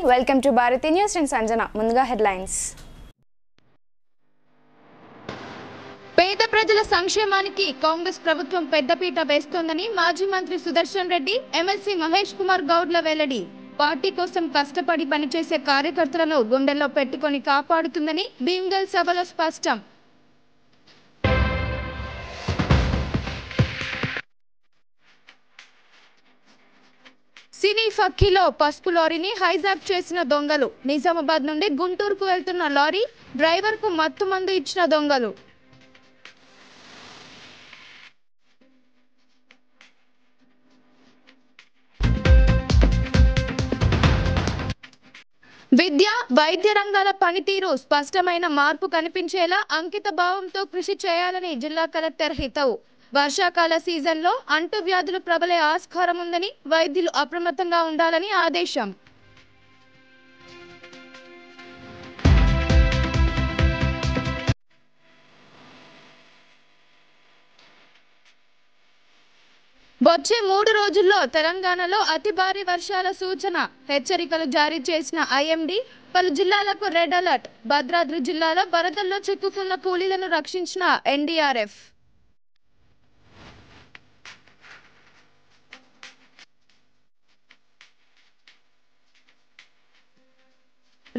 Welcome to Bharathi news and Sanjana. ముందుగా headlines. పేద ప్రజల సంక్షేమానికి కాంగ్రెస్ ప్రభుత్వం పెద్దపీట వేస్తోందని మాజీ మంత్రి సుదర్శన్ రెడ్డి, ఎమ్మెల్సీ మహేష్ కుమార్ గౌడ్ల వెల్లడి. పార్టీ కోసం కష్టపడి పనిచేసే కార్యకర్తలను గుండెల్లో పెట్టుకొని కాపాడుతుందని భీమ్గల్ సభలో స్పష్టం. సినీ ఫక్కీలో పసుపు లారీని హైజాక్ చేసిన దొంగలు. నిజామాబాద్ నుండి గుంటూరుకు వెళ్తున్న లారీ డ్రైవర్కు మత్తు మందు ఇచ్చిన దొంగలు. విద్య, వైద్య రంగాల పనితీరు స్పష్టమైన మార్పు కనిపించేలా అంకిత భావంతో కృషి చేయాలని జిల్లా కలెక్టర్ హితవు. వర్షాకాల సీజన్లో అంటువ్యాధులు ప్రబలే ఆస్కారం ఉందని వైద్యులు అప్రమత్తంగా ఉండాలని ఆదేశం. వచ్చే 3 రోజుల్లో తెలంగాణలో అతి భారీ వర్షాల సూచన. హెచ్చరికలు జారీ చేసిన ఐఎండీ. పలు జిల్లాలకు రెడ్ అలర్ట్. భద్రాద్రి జిల్లాలో వరదల్లో చిక్కుకున్న కూలీలను రక్షించిన ఎన్డీఆర్ఎఫ్.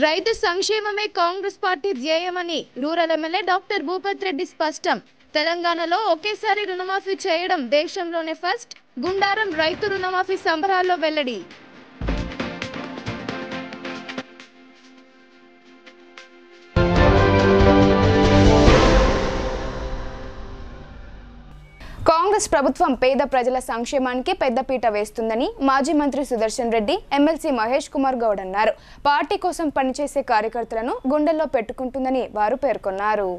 రైతు సంక్షేమమే కాంగ్రెస్ పార్టీ ధ్యేయమని rural MLA doctor Bhupath Reddy స్పష్టం. తెలంగాణలో ఒకేసారి రుణమాఫీ చేయడం దేశంలోనే ఫస్ట్. గుండారం రైతు రుణమాఫీ సంబరాల్లో వెల్లడి. కాంగ్రెస్ ప్రభుత్వం పేద ప్రజల సంక్షేమానికి పెద్దపీట వేస్తుందని మాజీ మంత్రి సుదర్శన్ రెడ్డి, ఎమ్మెల్సీ మహేష్ కుమార్ గౌడ్ అన్నారు. పార్టీ కోసం పనిచేసే కార్యకర్తలను గుండెల్లో పెట్టుకుంటుందని వారు పేర్కొన్నారు.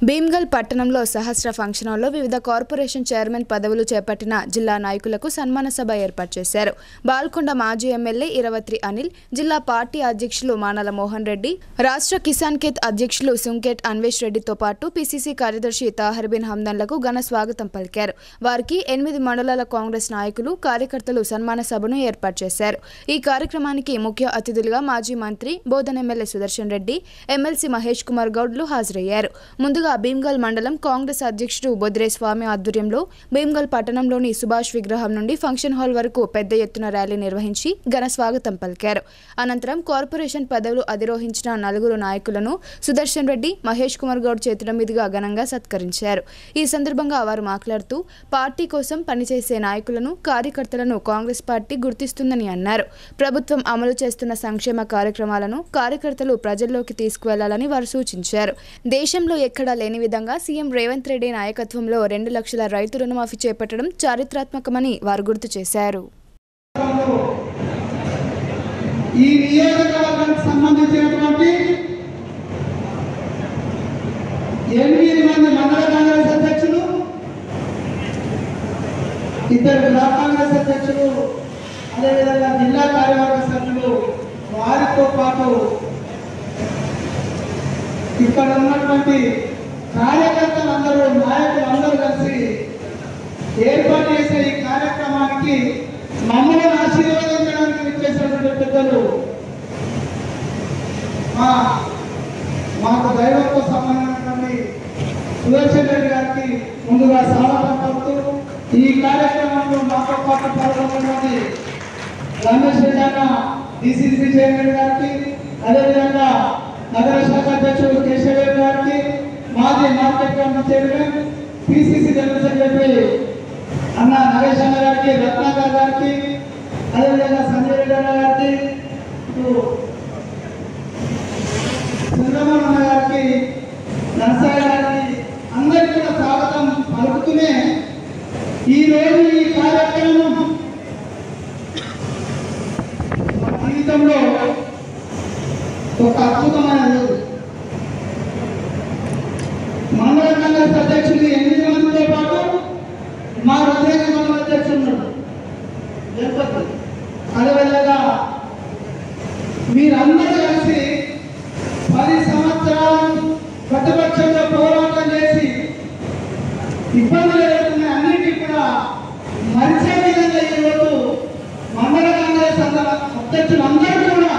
భీమ్గల్ పట్టణంలో సహస్ర ఫంక్షన్ హాల్లో వివిధ కార్పొరేషన్ చైర్మన్ పదవులు చేపట్టిన జిల్లా నాయకులకు సన్మాన సభ ఏర్పాటు చేశారు. బాల్కొండ మాజీ ఎమ్మెల్యే ఇరవత్రి అనిల్, జిల్లా పార్టీ అధ్యక్షులు మానల మోహన్ రెడ్డి, రాష్ట్ర కిసాన్ కేత్ అధ్యక్షులు సుంకేట్ అన్వేష్ రెడ్డితో పాటు పిసిసి కార్యదర్శి తాహర్ బిన్ హమ్దన్లకు ఘన స్వాగతం పలికారు. వారికి 8 మండలాల కాంగ్రెస్ నాయకులు, కార్యకర్తలు సన్మాన సభను ఏర్పాటు చేశారు. ఈ కార్యక్రమానికి ముఖ్య అతిథులుగా మాజీ మంత్రి, బోధన్ ఎమ్మెల్యే సుదర్శన్ రెడ్డి, ఎమ్మెల్సీ మహేష్ కుమార్ గౌడ్లు హాజరయ్యారు. ముందుగా భీమ్గల్ మండలం కాంగ్రెస్ అధ్యక్షుడు బొద్రే స్వామి ఆధ్వర్యంలో భీమ్గల్ పట్టణంలోని సుభాష్ విగ్రహం నుండి ఫంక్షన్ హాల్ వరకు పెద్ద ఎత్తున ర్యాలీ నిర్వహించి ఘన స్వాగతం పలికారు. అనంతరం కార్పొరేషన్ పదవులు అధిరోహించిన 4 నాయకులను సుదర్శన్ రెడ్డి, మహేష్ కుమార్ గౌడ్ చేతుల మీదుగా ఘనంగా సత్కరించారు. ఈ సందర్భంగా వారు మాట్లాడుతూ పార్టీ కోసం పనిచేసే నాయకులను, కార్యకర్తలను కాంగ్రెస్ పార్టీ గుర్తిస్తుందని అన్నారు. ప్రభుత్వం అమలు చేస్తున్న సంక్షేమ కార్యక్రమాలను కార్యకర్తలు ప్రజల్లోకి తీసుకువెళ్లాలని వారు సూచించారు. దేశంలో ఎక్కడా లేని విధంగా సీఎం రేవంత్ రెడ్డి నాయకత్వంలో 2 లక్షల రైతు రుణమాఫీ చేపట్టడం చారిత్రాత్మకమని వారు గుర్తు చేశారు. ఈ నియోజకవర్గానికి సంబంధించినటువంటి 8 మంది మండల కాంగ్రెస్ అధ్యక్షులు, 2 బ్లాక్ కాంగ్రెస్ అధ్యక్షులు, అదేవిధంగా జిల్లా కార్యవర్గ సభ్యులు, వారితో పాటు ఇక్కడ ఉన్నటువంటి కార్యకర్తలందరూ, నాయకులందరూ కలిసి ఏర్పాటు చేసే ఈ కార్యక్రమానికి మమ్మల్ని ఆశీర్వదించడానికి విచ్చేసినటువంటి పెద్దలు, మాకు దైవంతో సంబంధించినటువంటి సుదర్శన్ రెడ్డి గారికి ముందుగా స్వాగతం పలుకుతూ, ఈ కార్యక్రమంలో మాతో పాటు పాల్గొన్నటువంటి రమేష్ రెడ్డి అన్న డిసిసి చైర్మన్ గారికి, అదేవిధంగా నగర శాఖ అధ్యక్షుడు కేశవ్ గారికి, మాజీ market committee chairman, PCC general secretary అన్న నరేష్ అన్న గారికి, రత్నాకర్ గారికి, అదేవిధంగా సంజయ్ రెడ్డి అన్న గారికి, చంద్రమోహన్ అన్న గారికి, నర్సాయి గారికి, అందరికీ కూడా స్వాగతం పలుకుతూనే ఈరోజు ఈ కార్యక్రమం మా జీవితంలో ఒక అద్భుతమైన రోజు. మండల కాంగ్రెస్ అధ్యక్షులు 8 మందితో పాటు మా హృదయ మండల అధ్యక్షుడు లేకపోతే, అదేవిధంగా మీరందరూ కలిసి 10 సంవత్సరాలు ప్రతిపక్షంలో పోరాటం చేసి ఇబ్బందులు ఎదుర్కొన్న అన్నింటినీ కూడా మరిచే విధంగా ఈరోజు మండల కాంగ్రెస్ అధ్యక్షులందరూ కూడా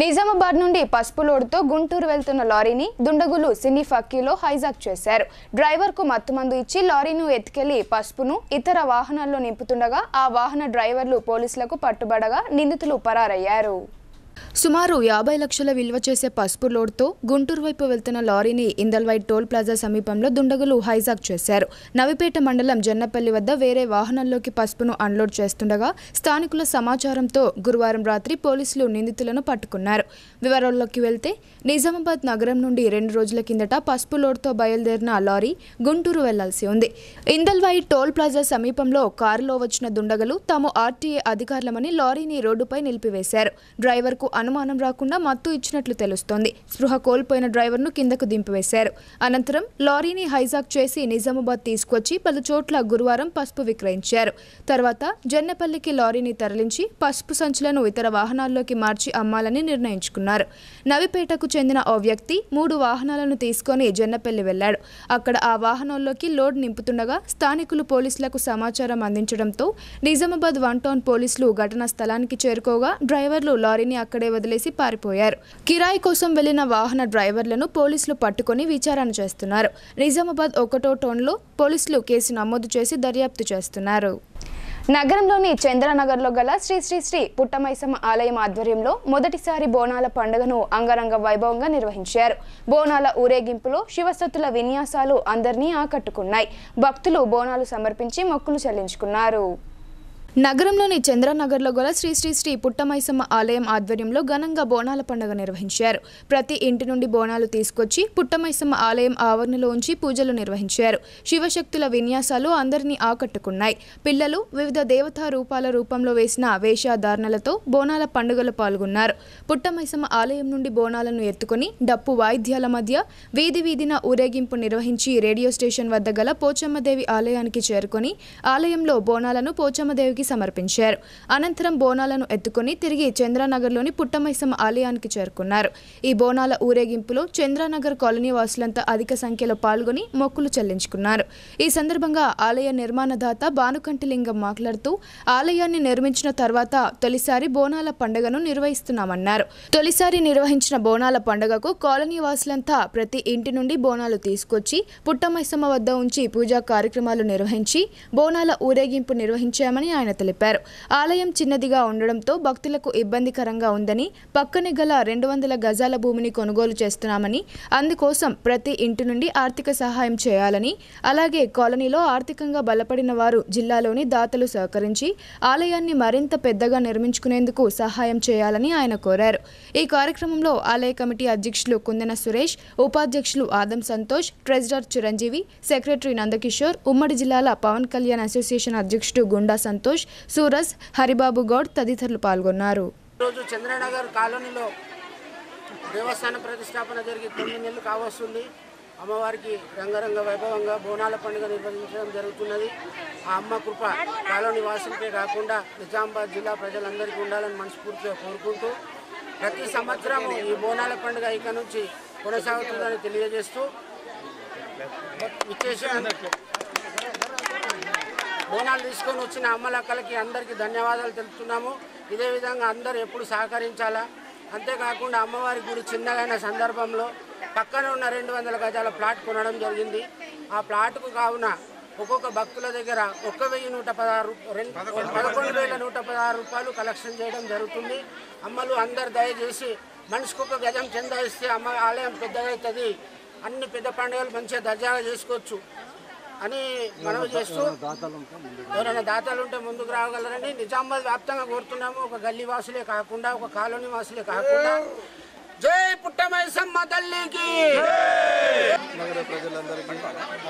నిజామాబాద్ నుండి పసుపు లోడుతో గుంటూరు వెళ్తున్న లారీని దుండగులు సినీ ఫక్కీలో హైజాక్ చేశారు. డ్రైవర్కు మత్తుమందు ఇచ్చి లారీను ఎత్తుకెళ్లి పసుపును ఇతర వాహనాల్లో నింపుతుండగా ఆ వాహన డ్రైవర్లు పోలీసులకు పట్టుబడగా నిందితులు పరారయ్యారు. సుమారు 50 లక్షల విలువ చేసే పసుపు లోడ్తో గుంటూరు వైపు వెళ్తున్న లారీని ఇందల్వైట్ టోల్ ప్లాజా సమీపంలో దుండగులు హైజాక్ చేశారు. నవిపేట మండలం జన్నపల్లి వద్ద వేరే వాహనంలోకి పసుపును అన్లోడ్ చేస్తుండగా స్థానికుల సమాచారంతో గురువారం రాత్రి పోలీసులు నిందితులను పట్టుకున్నారు. వివరాల్లోకి వెళ్తే నిజామాబాద్ నగరం నుండి 2 రోజుల కిందట పసుపు లోడ్తో బయలుదేరిన లారీ గుంటూరు వెళ్లాల్సి ఉంది. ఇందల్వైట్ టోల్ ప్లాజా సమీపంలో కారులో వచ్చిన దుండగులు తాము ఆర్టీఏ అధికారులమని లారీని రోడ్డుపై నిలిపివేశారు. డ్రైవర్కు అనుమానం రాకుండా మత్తు ఇచ్చినట్లు తెలుస్తోంది. స్పృహ కోల్పోయిన డ్రైవర్ను కిందకు దింపివేశారు. అనంతరం లారీని హైజాక్ చేసి నిజామాబాద్ తీసుకొచ్చి పలు చోట్ల గురువారం పసుపు విక్రయించారు. తర్వాత జన్నపల్లికి లారీని తరలించి పసుపు సంచులను ఇతర వాహనాల్లోకి మార్చి అమ్మాలని నిర్ణయించుకున్నారు. నవిపేటకు చెందిన ఓ వ్యక్తి 3 వాహనాలను తీసుకొని జన్నపల్లి వెళ్లాడు. అక్కడ ఆ వాహనాల్లోకి లోడ్ నింపుతుండగా స్థానికులు పోలీసులకు సమాచారం అందించడంతో నిజామాబాద్ 1 టౌన్ పోలీసులు ఘటనా స్థలానికి చేరుకోగా డ్రైవర్లు లారీని అక్కడే వదిలేసి పారిపోయారు. కిరాయి కోసం వెళ్లిన వాహన డ్రైవర్లను పోలీసులు పట్టుకొని విచారణ చేస్తున్నారు. నిజామాబాద్ 1వ టౌన్లో పోలీసులు కేసు నమోదు చేసి దర్యాప్తు చేస్తున్నారు. నగరంలోని చంద్రనగర్లో గల శ్రీ శ్రీ శ్రీ పుట్టమైసమ్మ ఆలయం ఆధ్వర్యంలో మొదటిసారి బోనాల పండుగను అంగరంగ వైభవంగా నిర్వహించారు. బోనాల ఊరేగింపులో శివసత్తుల విన్యాసాలు అందరినీ ఆకట్టుకున్నాయి. భక్తులు బోనాలు సమర్పించి మొక్కులు చెల్లించుకున్నారు. నగరంలోని చంద్రనగర్లో గల శ్రీ శ్రీ శ్రీ పుట్టమైసమ్మ ఆలయం ఆధ్వర్యంలో ఘనంగా బోనాల పండుగ నిర్వహించారు. ప్రతి ఇంటి నుండి బోనాలు తీసుకొచ్చి పుట్టమైసమ్మ ఆలయం ఆవరణలో ఉంచి పూజలు నిర్వహించారు. శివశక్తుల విన్యాసాలు అందరినీ ఆకట్టుకున్నాయి. పిల్లలు వివిధ దేవతా రూపాల రూపంలో వేసిన వేషధారణలతో బోనాల పండుగలో పాల్గొన్నారు. పుట్టమైసమ్మ ఆలయం నుండి బోనాలను ఎత్తుకుని డప్పు వాయిద్యాల మధ్య వీధి వీధిన ఊరేగింపు నిర్వహించి రేడియో స్టేషన్ వద్ద గల పోచమ్మదేవి ఆలయానికి చేరుకొని ఆలయంలో బోనాలను పోచమ్మదేవికి సమర్పించారు. అనంతరం బోనాలను ఎత్తుకొని తిరిగి చంద్రనగర్లోని పుట్టమైసమ్మ ఆలయానికి చేరుకున్నారు. ఈ బోనాల ఊరేగింపులో చంద్రనగర్ కాలనీ వాసులంతా అధిక సంఖ్యలో పాల్గొని మొక్కులు చెల్లించుకున్నారు. ఈ సందర్భంగా ఆలయ నిర్మాణదాత భానుకంటి లింగం మాట్లాడుతూ ఆలయాన్ని నిర్మించిన తర్వాత తొలిసారి బోనాల పండుగను నిర్వహిస్తున్నామన్నారు. తొలిసారి నిర్వహించిన బోనాల పండుగకు కాలనీ వాసులంతా ప్రతి ఇంటి నుండి బోనాలు తీసుకొచ్చి పుట్టమైసమ్మ వద్ద ఉంచి పూజా కార్యక్రమాలు నిర్వహించి బోనాల ఊరేగింపు నిర్వహించామని ఆయన తెలిపారు. ఆలయం చిన్నదిగా ఉండడంతో భక్తులకు ఇబ్బందికరంగా ఉందని పక్కనే గల 200 గజాల భూమిని కొనుగోలు చేస్తున్నామని అందుకోసం ప్రతి ఇంటి నుండి ఆర్థిక సహాయం చేయాలని అలాగే కాలనీలో ఆర్థికంగా బలపడిన వారు జిల్లాలోని దాతలు సహకరించి ఆలయాన్ని మరింత పెద్దగా నిర్మించుకునేందుకు సహాయం చేయాలని ఆయన కోరారు. ఈ కార్యక్రమంలో ఆలయ కమిటీ అధ్యక్షులు కుందన సురేష్, ఉపాధ్యక్షులు ఆదం సంతోష్, ట్రెజరర్ చిరంజీవి, సెక్రటరీ నందకిషోర్, ఉమ్మడి జిల్లాల పవన్ కళ్యాణ్ అసోసియేషన్ అధ్యక్షుడు గుండా సంతోష్, సూరజ్, హరిబాబు గౌడ్ తదితరులు పాల్గొన్నారు. రోజు చంద్రనగర్ కాలనీలో దేవస్థాన ప్రతిష్టాపన జరిగి 9 నెలలు కావస్తుంది. అమ్మవారికి రంగరంగ వైభవంగా బోనాల పండుగ నిర్వహించడం జరుగుతున్నది. ఆ అమ్మ కృప కాలనీ వాసులకే కాకుండా నిజామాబాద్ జిల్లా ప్రజలందరికీ ఉండాలని మనస్ఫూర్తిగా కోరుకుంటూ ప్రతి సంవత్సరం ఈ బోనాల పండుగ ఇక నుంచి కొనసాగుతుందని తెలియజేస్తూ బోనాలు తీసుకొని వచ్చిన అమ్మలక్కలకి అందరికీ ధన్యవాదాలు తెలుపుతున్నాము. ఇదే విధంగా అందరూ ఎప్పుడు సహకరించాలా. అంతేకాకుండా అమ్మవారి గుడి చిన్నగైన సందర్భంలో పక్కన ఉన్న 200 గజాల ప్లాట్ కొనడం జరిగింది. ఆ ప్లాట్కు కావున ఒక్కొక్క భక్తుల దగ్గర 11,116 రూపాయలు కలెక్షన్ చేయడం జరుగుతుంది. అమ్మలు అందరు దయచేసి మనిషికొక గజం చందా ఇస్తే అమ్మ ఆలయం పెద్దగా అవుతుంది, అన్ని పెద్ద పండుగలు మంచిగా దర్జాగా చేసుకోవచ్చు అని మనవి చేస్తూ ఎవరైనా దాతలు ఉంటే ముందుకు రాగలరని నిజామాబాద్ వ్యాప్తంగా కోరుతున్నాము. ఒక గల్లీ వాసులే కాకుండా ఒక కాలనీ వాసులే కాకుండా జై పుట్టమైసమ్మ తల్లికి. నగర ప్రజలందరికీ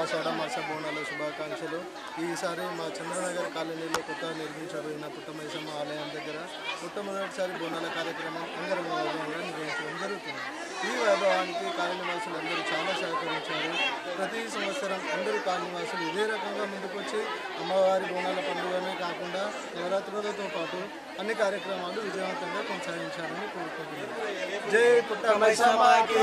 ఆషాఢ మాస బోనాల శుభాకాంక్షలు. ఈసారి మా చంద్రనగర్ కాలనీలో కొత్త నిర్మించబడిన పుట్టమైసమ్మ ఆలయం దగ్గర మొట్టమొదటిసారి బోనాల కార్యక్రమం అంగరంగ వైభవంగా నిర్వహించడం జరుగుతుంది. ఈ వైభవానికి కాలనీవాసులు అందరూ చాలా సహకరించారు. ప్రతి సంవత్సరం అందరూ కాలనీవాసులు ఇదే రకంగా ముందుకొచ్చి అమ్మవారి బోనాల పండుగనే కాకుండా నవరాత్రులతో పాటు అన్ని కార్యక్రమాలు విజయవంతంగా కొనసాగించాలని కోరుకుంటున్నారు. జై పుట్టమైసమ్మకి.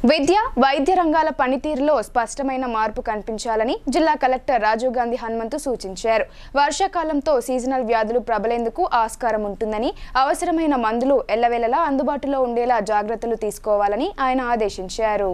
విద్య వైద్య రంగాల పనితీరులో స్పష్టమైన మార్పు కనిపించాలని జిల్లా కలెక్టర్ రాజీవ్ గాంధీ హనుమంతు సూచించారు. వర్షాకాలంతో సీజనల్ వ్యాధులు ప్రబలేందుకు ఆస్కారం ఉంటుందని, అవసరమైన మందులు ఎల్లవేళలా అందుబాటులో ఉండేలా జాగ్రత్తలు తీసుకోవాలని ఆయన ఆదేశించారు.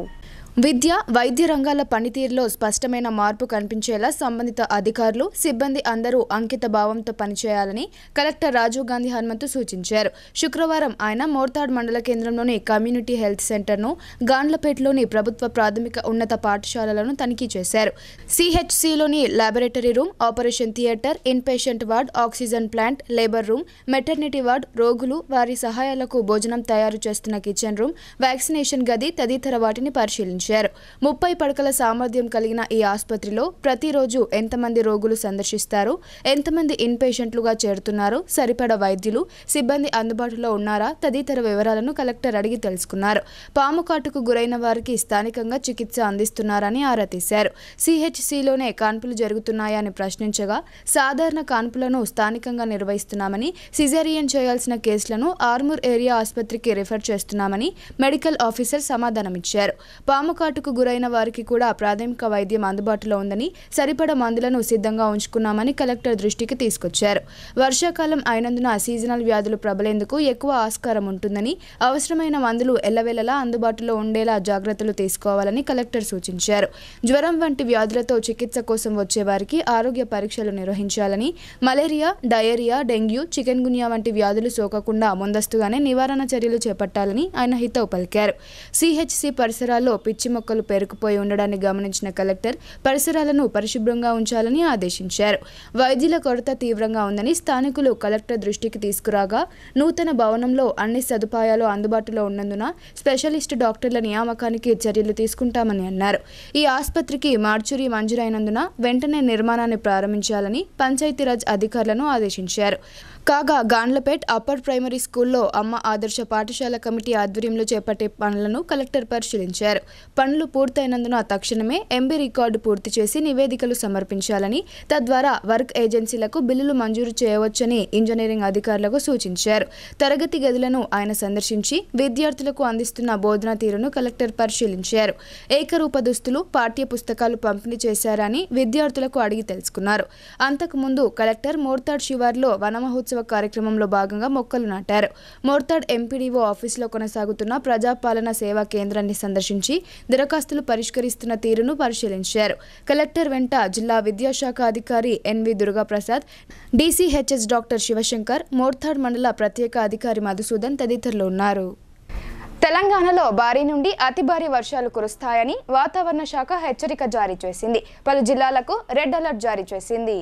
విద్య వైద్య రంగాల పనితీరులో స్పష్టమైన మార్పు కనిపించేలా సంబంధిత అధికారులు సిబ్బంది అందరూ అంకిత భావంతో పనిచేయాలని కలెక్టర్ రాజీవ్ గాంధీ హనుమంతు సూచించారు. శుక్రవారం ఆయన మోర్తాడ్ మండల కేంద్రంలోని కమ్యూనిటీ హెల్త్ సెంటర్ను, గాండ్లపేటలోని ప్రభుత్వ ప్రాథమిక ఉన్నత పాఠశాలలను తనిఖీ చేశారు. సిహెచ్సిలోని laboratory room, operation theatre, in patient ward, oxygen plant, labour room, maternity ward, రోగులు వారి సహాయాలకు భోజనం తయారు చేస్తున్న కిచెన్ రూమ్, వ్యాక్సినేషన్ గది తదితర వాటిని పరిశీలించారు. 30 పడకల సామర్థ్యం కలిగిన ఈ ఆసుపత్రిలో ప్రతిరోజు ఎంతమంది రోగులు సందర్శిస్తారు, ఎంతమంది ఇన్ పేషెంట్లుగా చేరుతున్నారు, సరిపడా వైద్యులు సిబ్బంది అందుబాటులో ఉన్నారా తదితర వివరాలను కలెక్టర్ అడిగి తెలుసుకున్నారు. పాము కాటుకు గురైన వారికి స్థానికంగా చికిత్స అందిస్తున్నారని ఆరా తీశారు. సిహెచ్సిలోనే కాన్పులు జరుగుతున్నాయని ప్రశ్నించగా సాధారణ కాన్పులను స్థానికంగా నిర్వహిస్తున్నామని, సిజేరియన్ చేయాల్సిన కేసులను ఆర్మూర్ ఏరియా ఆసుపత్రికి రిఫర్ చేస్తున్నామని మెడికల్ ఆఫీసర్ సమాధానమిచ్చారు. పాము కాటుకు గురైన వారికి కూడా ప్రాథమిక వైద్యం అందుబాటులో ఉందని, సరిపడ మందులను సిద్ధంగా ఉంచుకున్నామని కలెక్టర్ దృష్టికి తీసుకొచ్చారు. వర్షాకాలం అయినందున సీజనల్ వ్యాధులు ప్రబలేందుకు ఎక్కువ ఆస్కారం ఉంటుందని, అవసరమైన మందులు ఎల్లవేళలా అందుబాటులో ఉండేలా జాగ్రత్తలు తీసుకోవాలని కలెక్టర్ సూచించారు. జ్వరం వంటి వ్యాధులతో చికిత్స కోసం వచ్చే వారికి ఆరోగ్య పరీక్షలు నిర్వహించాలని, మలేరియా, డయేరియా, డెంగ్యూ, చికెన్ గున్యా వంటి వ్యాధులు సోకకుండా ముందస్తుగానే నివారణ చర్యలు చేపట్టాలని ఆయన హితవు పలికారు. సిహెచ్సి పరిసరాల్లో పిచ్చి మొక్కలు పేరుకుపోయి ఉండడాన్ని గమనించిన కలెక్టర్ పరిసరాలను పరిశుభ్రంగా ఉంచాలని ఆదేశించారు. వైద్యుల కొరత తీవ్రంగా ఉందని స్థానికులు కలెక్టర్ దృష్టికి తీసుకురాగా, నూతన భవనంలో అన్ని సదుపాయాలు అందుబాటులో ఉన్నందున స్పెషలిస్ట్ డాక్టర్ల నియామకానికి చర్యలు తీసుకుంటామని అన్నారు. ఈ ఆసుపత్రికి మార్చురీ మంజూరైనందున వెంటనే నిర్మాణాన్ని ప్రారంభించాలని పంచాయతీరాజ్ అధికారులను ఆదేశించారు. కాగా గాండ్లపేట్ అప్పర్ ప్రైమరీ స్కూల్లో అమ్మ ఆదర్శ పాఠశాల కమిటీ ఆధ్వర్యంలో చేపట్టే పనులను కలెక్టర్ పరిశీలించారు. పనులు పూర్తయినందున తక్షణమే ఎంబీ రికార్డు పూర్తి చేసి నివేదికలు సమర్పించాలని, తద్వారా వర్క్ ఏజెన్సీలకు బిల్లులు మంజూరు చేయవచ్చని ఇంజనీరింగ్ అధికారులకు సూచించారు. తరగతి గదులను ఆయన సందర్శించి విద్యార్థులకు అందిస్తున్న బోధనా తీరును కలెక్టర్ పరిశీలించారు. ఏకరూప దుస్తులు, పాఠ్య పుస్తకాలు పంపిణీ చేశారని విద్యార్థులకు అడిగి తెలుసుకున్నారు. అంతకుముందు కలెక్టర్ మోర్తాడ్ శివార్లో వనమహోత్సవ కార్యక్రమంలో భాగంగా మొక్కలు నాటారు. మోర్తాడ్ ఎంపీడీఓ ఆఫీసులో కొనసాగుతున్న ప్రజాపాలన సేవా కేంద్రాన్ని సందర్శించి దరఖాస్తులు పరిష్కరిస్తున్న తీరును పరిశీలించారు. కలెక్టర్ వెంట జిల్లా విద్యాశాఖ అధికారి N V Durgaprasad, DCHS doctor Shivashankar, Mortad మండల ప్రత్యేక అధికారి మధుసూదన్ తదితరులు ఉన్నారు. తెలంగాణలో భారీ నుండి అతి భారీ వర్షాలు కురుస్తాయని వాతావరణ శాఖ హెచ్చరిక జారీ చేసింది. పలు జిల్లాలకు రెడ్ అలర్ట్ జారీ చేసింది.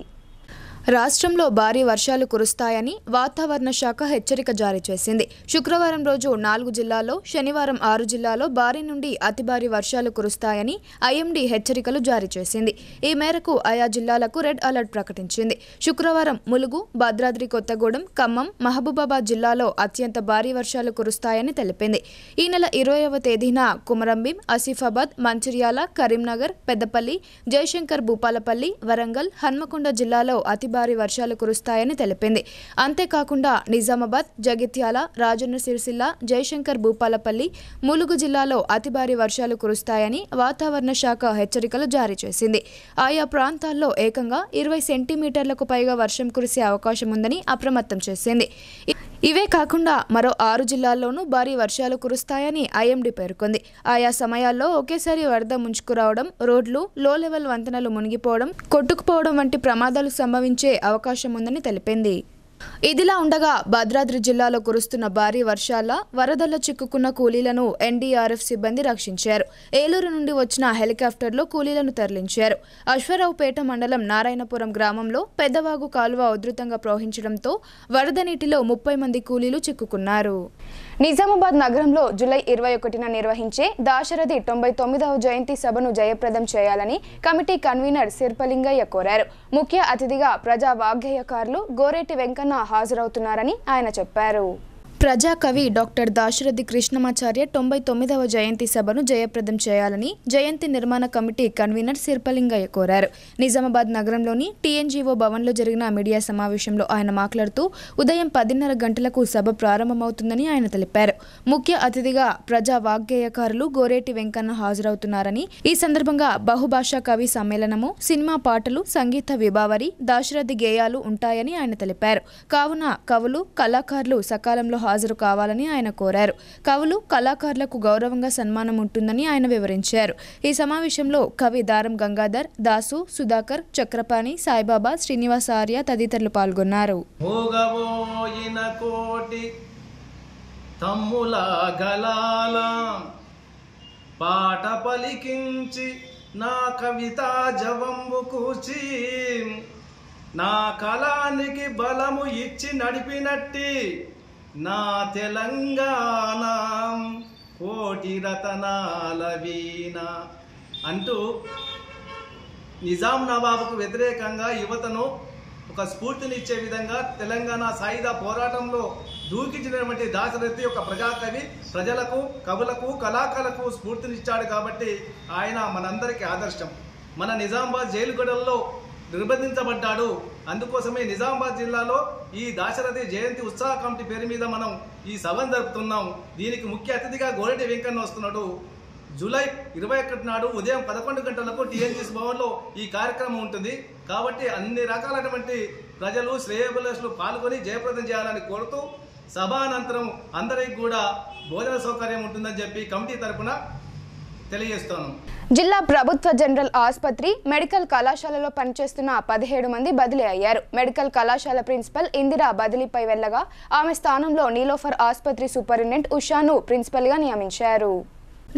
రాష్ట్రంలో భారీ వర్షాలు కురుస్తాయని వాతావరణ శాఖ హెచ్చరిక జారీ చేసింది. శుక్రవారం రోజు 4 జిల్లాల్లో, శనివారం 6 జిల్లాల్లో భారీ నుండి అతి భారీ వర్షాలు కురుస్తాయని ఐఎండీ హెచ్చరికలు జారీ చేసింది. ఈ మేరకు ఆయా జిల్లాలకు రెడ్ అలర్ట్ ప్రకటించింది. శుక్రవారం ములుగు, భద్రాద్రి కొత్తగూడెం, ఖమ్మం, మహబూబాబాద్ జిల్లాలో అత్యంత భారీ వర్షాలు కురుస్తాయని తెలిపింది. ఈ నెల 20వ తేదీన కుమరంభీం, ఆసిఫాబాద్, మంచిర్యాల, కరీంనగర్, పెద్దపల్లి, జయశంకర్ భూపాలపల్లి, వరంగల్, హన్మకొండ జిల్లాలో అతి భారీ వర్షాలు కురుస్తాయని తెలిపింది. అంతేకాకుండా నిజామాబాద్, జగిత్యాల, రాజన్న సిరిసిల్ల, జయశంకర్ భూపాలపల్లి, ములుగు జిల్లాలో అతి భారీ వర్షాలు కురుస్తాయని వాతావరణ శాఖ హెచ్చరికలు జారీ చేసింది. ఆయా ప్రాంతాల్లో ఏకంగా 20 సెంటీమీటర్లకు పైగా వర్షం కురిసే అవకాశం ఉందని అప్రమత్తం చేసింది. ఇవే కాకుండా మరో 6 జిల్లాల్లోనూ భారీ వర్షాలు కురుస్తాయని ఐఎండీ పేర్కొంది. ఆయా సమయాల్లో ఒకేసారి వరద ముంచుకురావడం, రోడ్లు, లో లెవెల్ వంతెనలు మునిగిపోవడం, కొట్టుకుపోవడం వంటి ప్రమాదాలు సంభవించే అవకాశం ఉందని తెలిపింది. ఇదిలా ఉండగా భద్రాద్రి జిల్లాలో కురుస్తున్న భారీ వర్షాల వరదల్లో చిక్కుకున్న కూలీలను ఎన్డీఆర్ఎఫ్ సిబ్బంది రక్షించారు. ఏలూరు నుండి వచ్చిన హెలికాప్టర్లో కూలీలను తరలించారు. అశ్వరావుపేట మండలం నారాయణపురం గ్రామంలో పెద్దవాగు కాలువ ఉధృతంగా ప్రవహించడంతో వరద నీటిలో 30 మంది కూలీలు చిక్కుకున్నారు. నిజామాబాద్ నగరంలో జూలై 21న నిర్వహించే దాశరథి 99వ జయంతి సభను జయప్రదం చేయాలని కమిటీ కన్వీనర్ సిర్పలింగయ్య కోరారు. ముఖ్య అతిథిగా ప్రజా వాగ్గేయకారులు గోరేటి వెంకన్న హాజరవుతున్నారని ఆయన చెప్పారు. ప్రజాకవి డాక్టర్ దాశరథి కృష్ణమాచార్య 99వ జయంతి సభను జయప్రదం చేయాలని జయంతి నిర్మాణ కమిటీ కన్వీనర్ సిర్పలింగయ్య కోరారు. నిజామాబాద్ నగరంలోని టీఎన్జీఓ భవన్లో జరిగిన మీడియా సమావేశంలో ఆయన మాట్లాడుతూ ఉదయం 10:30 గంటలకు సభ ప్రారంభమవుతుందని ఆయన తెలిపారు. ముఖ్య అతిథిగా ప్రజా వాగ్గేయకారులు గోరేటి వెంకన్న హాజరవుతున్నారని, ఈ సందర్భంగా బహుభాషా కవి సమ్మేళనము, సినిమా పాటలు, సంగీత విభావరి, దాశరథి గేయాలు ఉంటాయని ఆయన తెలిపారు. కావున కవులు, కళాకారులు సకాలంలో హాజరు కావాలని ఆయన కోరారు. కవులు, కళాకారులకు గౌరవంగా సన్మానం ఉంటుందని ఆయన వివరించారు. ఈ సమావేశంలో కవి దారం గంగాధర్, దాసు, సుధాకర్, చక్రపాణి, సాయిబాబా, శ్రీనివాస ఆర్య తదితరులు పాల్గొన్నారు. పాట పలికించి నా కవిత జవంబు కూచి నా కళానికి బలము ఇచ్చి నడిపినట్టి నా తెలంగాణ కోటి రతనాల వీణ అంటూ నిజాం నవాబుకు వ్యతిరేకంగా యువతను ఒక స్ఫూర్తినిచ్చే విధంగా తెలంగాణ సాయుధ పోరాటంలో దూకించినటువంటి దాశరథి ఒక ప్రజాకవి, ప్రజలకు, కవులకు, కళాకారులకు స్ఫూర్తినిచ్చాడు. కాబట్టి ఆయన మనందరికీ ఆదర్శం. మన నిజామాబాద్ జైలు గొడవల్లో నిర్బంధించబడ్డాడు. అందుకోసమే నిజామాబాద్ జిల్లాలో ఈ దాశరథి జయంతి ఉత్సవ కమిటీ పేరు మీద మనం ఈ సభను జరుపుతున్నాం. దీనికి ముఖ్య అతిథిగా గోరెటి వెంకన్న వస్తున్నాడు. జూలై 21 నాడు ఉదయం 11 గంటలకు టీఎన్జీసీ భవన్లో ఈ కార్యక్రమం ఉంటుంది. కాబట్టి అన్ని రకాలైనటువంటి ప్రజలు, శ్రేయోభిలాషులు పాల్గొని జయప్రదం చేయాలని కోరుతూ సభానంతరం అందరికి కూడా భోజన సౌకర్యం ఉంటుందని చెప్పి కమిటీ తరఫున తెలియజేస్తాను. జిల్లా ప్రభుత్వ జనరల్ ఆసుపత్రి, మెడికల్ కళాశాలలో పనిచేస్తున్న 17 మంది బదిలీ అయ్యారు. మెడికల్ కళాశాల ప్రిన్సిపల్ ఇందిరా బదిలీపై వెళ్లగా ఆమె స్థానంలో నీలోఫర్ ఆసుపత్రి సూపరింటెండెంట్ ఉషాను ప్రిన్సిపల్గా నియమించారు.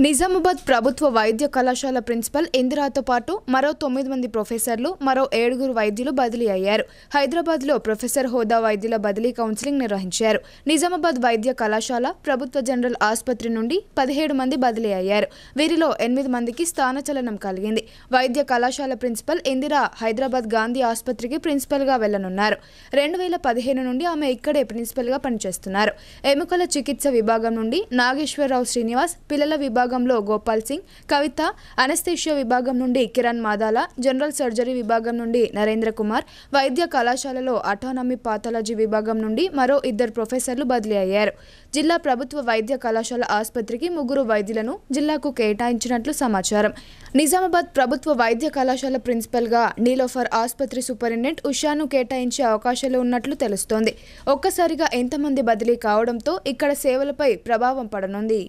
నిజామాబాద్ ప్రభుత్వ వైద్య కళాశాల ప్రిన్సిపల్ ఇందిరాతో పాటు మరో 9 మంది ప్రొఫెసర్లు, మరో 7 వైద్యులు బదిలీ అయ్యారు. హైదరాబాద్లో ప్రొఫెసర్ హోదా వైద్యుల బదిలీ కౌన్సిలింగ్ నిర్వహించారు. నిజామాబాద్ వైద్య కళాశాల, ప్రభుత్వ జనరల్ ఆసుపత్రి నుండి 17 మంది బదిలీ అయ్యారు. వీరిలో 8 మందికి స్థానచలనం కలిగింది. వైద్య కళాశాల ప్రిన్సిపల్ ఇందిరా హైదరాబాద్ గాంధీ ఆసుపత్రికి ప్రిన్సిపల్గా వెళ్లనున్నారు. 2015 నుండి ఆమె ఇక్కడే ప్రిన్సిపల్గా పనిచేస్తున్నారు. ఎముకల చికిత్స విభాగం నుండి నాగేశ్వరరావు శ్రీనివాస్, పిల్లల విభాగంలో గోపాల్ సింగ్, కవిత, అనస్థీషియా విభాగం నుండి కిరణ్ మాదాల, జనరల్ సర్జరీ విభాగం నుండి నరేంద్ర కుమార్, వైద్య కళాశాలలో అటానమీ పాథాలజీ విభాగం నుండి మరో 2 ప్రొఫెసర్లు బదిలీ అయ్యారు. జిల్లా ప్రభుత్వ వైద్య కళాశాల ఆసుపత్రికి 3 వైద్యులను జిల్లాకు కేటాయించినట్లు సమాచారం. నిజామాబాద్ ప్రభుత్వ వైద్య కళాశాల ప్రిన్సిపల్గా నీలోఫర్ ఆసుపత్రి సూపరింటెండెంట్ ఉషాను కేటాయించే అవకాశాలు ఉన్నట్లు తెలుస్తోంది. ఒక్కసారిగా ఎంతమంది బదిలీ కావడంతో ఇక్కడ సేవలపై ప్రభావం పడనుంది.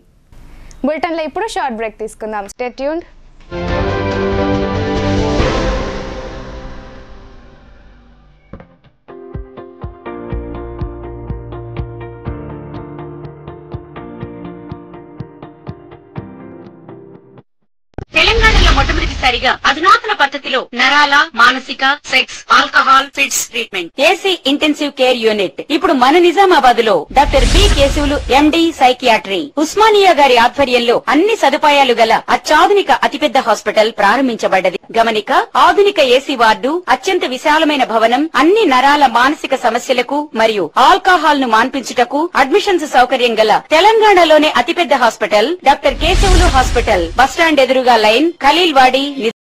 బులెటిన్లో ఇప్పుడు షార్ట్ బ్రేక్ తీసుకుందాం. Stay tuned. తెలంగాణలో మొట్టమొదటిసారిగా అధునాతన పద్ధతిలో నరాల, మానసిక, sex, alcohol, fits treatment, AC intensive care unit ఇప్పుడు మన నిజామాబాద్ లో doctor B Keshavulu MD psychiatry, Osmania గారి ఆధ్వర్యంలో అన్ని సదుపాయాలు గల అత్యాధునిక అతిపెద్ద హాస్పిటల్ ప్రారంభించబడ్డది. గమనిక, ఆధునిక ఏసీ వార్డు, అత్యంత విశాలమైన భవనం, అన్ని నరాల, మానసిక సమస్యలకు మరియు ఆల్కహాల్ ను మాన్పించుటకు అడ్మిషన్స్ సౌకర్యం గల తెలంగాణలోనే అతిపెద్ద hospital doctor Keshavulu hospital, bus stand ఎదురుగా లైన్, ఖలీల్వాడి.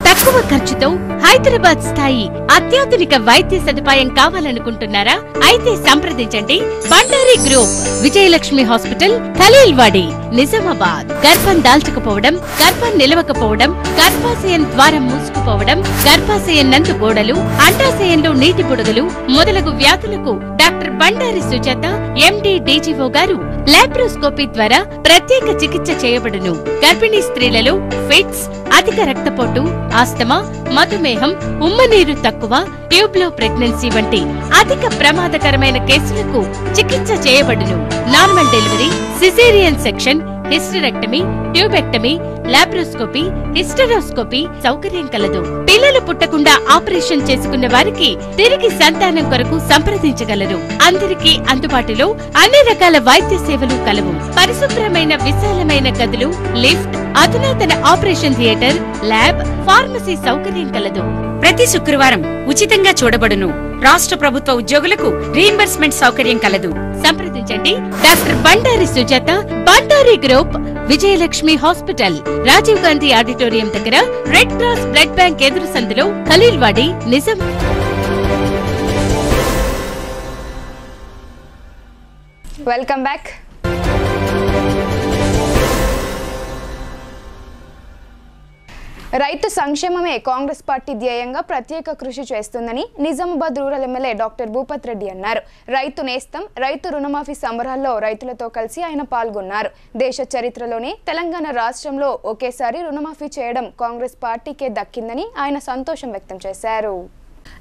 తక్కువ ఖర్చుతో హైదరాబాద్ స్థాయి అత్యాధునిక వైద్య సదుపాయం కావాలనుకుంటున్నారా? అయితే సంప్రదించండి బండారి గ్రూప్, విజయలక్ష్మి హాస్పిటల్, ఖలీల్వాడి, నిజామాబాద్. గర్భం దాల్చకపోవడం, గర్భం నిలవకపోవడం, గర్భాశయం ద్వారం మూసుకుపోవడం, గర్భాశయం నందు గోడలు, అండాశయంలో నీటి బుడగలు మొదలగు వ్యాధులకు డాక్టర్ బండారి సుజాత ఎండి డీజీఓ గారు లాప్రోస్కోపీ ద్వారా ప్రత్యేక చికిత్స చేయబడును. గర్భిణీ స్త్రీలలో ఫిట్స్, అధిక రక్తపోటు, ఆస్తమా, మధుమేహం, ఉమ్మనీరు తక్కువ, ట్యూబ్లో ప్రెగ్నెన్సీ వంటి అధిక ప్రమాదకరమైన కేసులకు చికిత్స చేయబడును. Normal delivery, caesarean section, hysterectomy, tubectomy, laparoscopy, hysteroscopy సౌకర్యం కలదు. పిల్లలు పుట్టకుండా ఆపరేషన్ చేసుకున్న వారికి తిరిగి సంతానం కొరకు సంప్రదించగలరు. అందరికీ అందుబాటులో అన్ని రకాల వైద్య సేవలు కలవు. పరిశుభ్రమైన విశాలమైన గదులు, లిఫ్ట్, అధునాతన ఆపరేషన్ థియేటర్, ల్యాబ్, ఫార్మసీ సౌకర్యం కలదు. ప్రతి శుక్రవారం ఉచితంగా చూడబడును. రాష్ట్ర ప్రభుత్వ ఉద్యోగులకు రీయింబర్స్మెంట్ సౌకర్యం కలదు. సంప్రదించండి doctor Bandari Sujatha, Bandari group, Vijayalakshmi hospital, Rajiv Gandhi auditorium దగ్గర, రెడ్ క్రాస్ బ్లడ్ బ్యాంక్ ఎదురు సందులో, ఖలీల్వాడి, నిజాం. Welcome back. రైతు సంక్షేమమే కాంగ్రెస్ పార్టీ ధ్యేయంగా ప్రత్యేక కృషి చేస్తుందని Nizamabad rural MLA doctor Bhupath Reddy అన్నారు. రైతు నేస్తం, రైతు రుణమాఫీ సంబరాల్లో రైతులతో కలిసి ఆయన పాల్గొన్నారు. దేశ చరిత్రలోనే తెలంగాణ రాష్ట్రంలో ఒకేసారి రుణమాఫీ చేయడం కాంగ్రెస్ పార్టీకే దక్కిందని ఆయన సంతోషం వ్యక్తం చేశారు.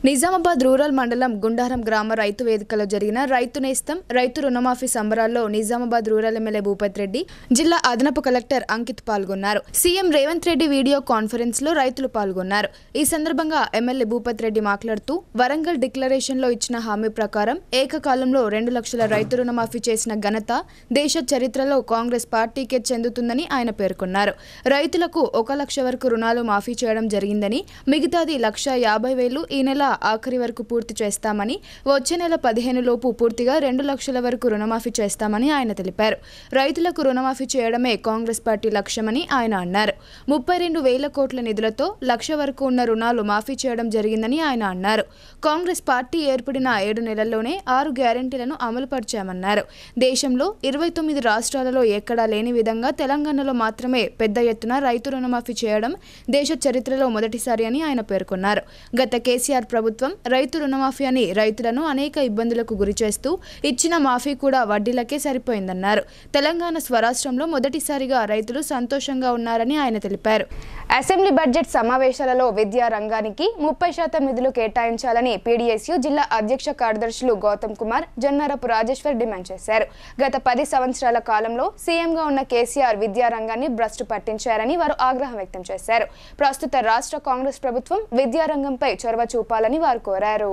నిజామాబాద్ రూరల్ మండలం గుండారం గ్రామ రైతు వేదికలో జరిగిన రైతు నేస్తం, రైతు రుణమాఫీ సంబరాల్లో నిజామాబాద్ రూరల్ ఎమ్మెల్యే భూపత్ రెడ్డి, జిల్లా అదనపు కలెక్టర్ అంకిత్ పాల్గొన్నారు. CM Revanth Reddy video conference లో రైతులు పాల్గొన్నారు. ఈ సందర్భంగా ఎమ్మెల్యే భూపత్ రెడ్డి మాట్లాడుతూ వరంగల్ డిక్లరేషన్ లో ఇచ్చిన హామీ ప్రకారం ఏకకాలంలో 2 లక్షల రైతు రుణమాఫీ చేసిన ఘనత దేశ చరిత్రలో కాంగ్రెస్ పార్టీకే చెందుతుందని ఆయన పేర్కొన్నారు. రైతులకు 1 లక్ష వరకు రుణాలు మాఫీ చేయడం జరిగిందని, మిగతాది 1,50,000 ఈ నెల ఆఖరి వరకు పూర్తి చేస్తామని, వచ్చే నెల 15 లోపు పూర్తిగా 2 లక్షల వరకు రుణమాఫీ చేస్తామని ఆయన తెలిపారు. రైతులకు రుణమాఫీ చేయడమే కాంగ్రెస్ పార్టీ లక్ష్యమని ఆయన అన్నారు. 32,000 కోట్ల నిధులతో 1 లక్ష వరకు ఉన్న రుణాలు మాఫీ చేయడం జరిగిందని ఆయన అన్నారు. కాంగ్రెస్ పార్టీ ఏర్పడిన 7 నెలల్లోనే 6 గ్యారెంటీలను అమలుపరిచామన్నారు. దేశంలో 29 రాష్ట్రాలలో ఎక్కడా లేని విధంగా తెలంగాణలో మాత్రమే పెద్ద ఎత్తున రైతు రుణమాఫీ చేయడం దేశ చరిత్రలో మొదటిసారి అని ఆయన పేర్కొన్నారు. గత కేసీఆర్ ప్రభుత్వం రైతు రుణమాఫీ అని రైతులను అనేక ఇబ్బందులకు గురిచేస్తూ ఇచ్చిన మాఫీ కూడా వడ్డీలకే సరిపోయిందన్నారు. తెలంగాణ స్వరాష్ట్రంలో మొదటిసారిగా రైతులు సంతోషంగా ఉన్నారని ఆయన తెలిపారు. అసెంబ్లీ బడ్జెట్ సమావేశాలలో విద్యా రంగానికి 30% నిధులు కేటాయించాలని పీడీఎస్యూ జిల్లా అధ్యక్ష కార్యదర్శులు గౌతమ్ కుమార్, జన్నారపు రాజేశ్వర్ డిమాండ్ చేశారు. గత 10 సంవత్సరాల కాలంలో సీఎంగా ఉన్న కేసీఆర్ విద్యా రంగాన్ని భ్రష్టు పట్టించారని వారు ఆగ్రహం వ్యక్తం చేశారు. ప్రస్తుత రాష్ట్ర కాంగ్రెస్ ప్రభుత్వం విద్యారంగంపై చొరవ చూపాలని వారు కోరారు.